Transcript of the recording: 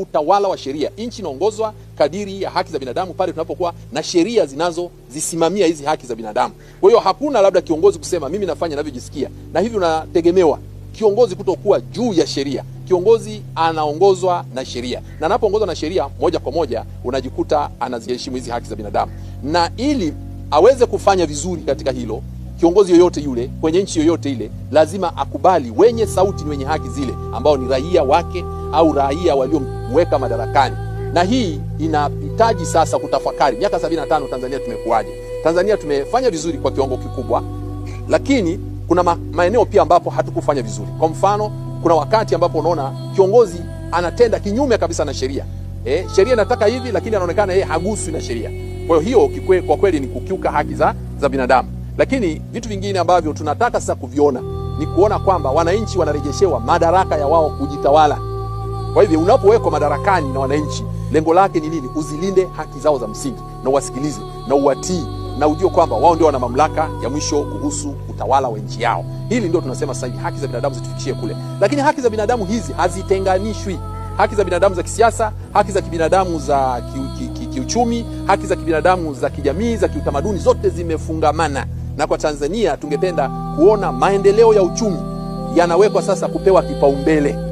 Utawala wa sheria, nchi inaongozwa kadiri ya haki za binadamu pale tunapokuwa na sheria zinazozisimamia hizi haki za binadamu. Kwa hiyo hakuna labda kiongozi kusema mimi nafanya ninavyojisikia, na hivi unategemewa kiongozi kutokuwa juu ya sheria. Kiongozi anaongozwa na sheria, na anapoongozwa na sheria moja kwa moja unajikuta anaziheshimu hizi haki za binadamu. Na ili aweze kufanya vizuri katika hilo, kiongozi yoyote yule kwenye nchi yoyote ile lazima akubali wenye sauti ni wenye haki zile, ambao ni raia wake au raia waliomweka madarakani. Na hii inahitaji sasa kutafakari, miaka 75 Tanzania tumekuaje? Tanzania tumefanya vizuri kwa kiwango kikubwa, lakini kuna maeneo pia ambapo hatukufanya vizuri. Kwa mfano, kuna wakati ambapo unaona kiongozi anatenda kinyume kabisa na sheria. Sheria inataka hivi, lakini anaonekana yeye haguswi na sheria. Kwa hiyo kwa kweli ni kukiuka haki za binadamu. Lakini vitu vingine ambavyo tunataka sasa kuviona ni kuona kwamba wananchi wanarejeshewa madaraka ya wao kujitawala. Kwa hivyo unapowekwa madarakani na wananchi, lengo lake ni nini? Uzilinde haki zao za msingi na uwasikilize na uwatii, na ujue kwamba wao ndio wana mamlaka ya mwisho kuhusu utawala wa nchi yao. Hili ndio tunasema sasa haki za binadamu zitufikishie kule. Lakini haki za binadamu hizi hazitenganishwi. Haki za binadamu za kisiasa, haki za kibinadamu za kiuchumi, haki za kibinadamu za kijamii, za kiutamaduni, zote zimefungamana. Na kwa Tanzania tungependa kuona maendeleo ya uchumi yanawekwa sasa kupewa kipaumbele.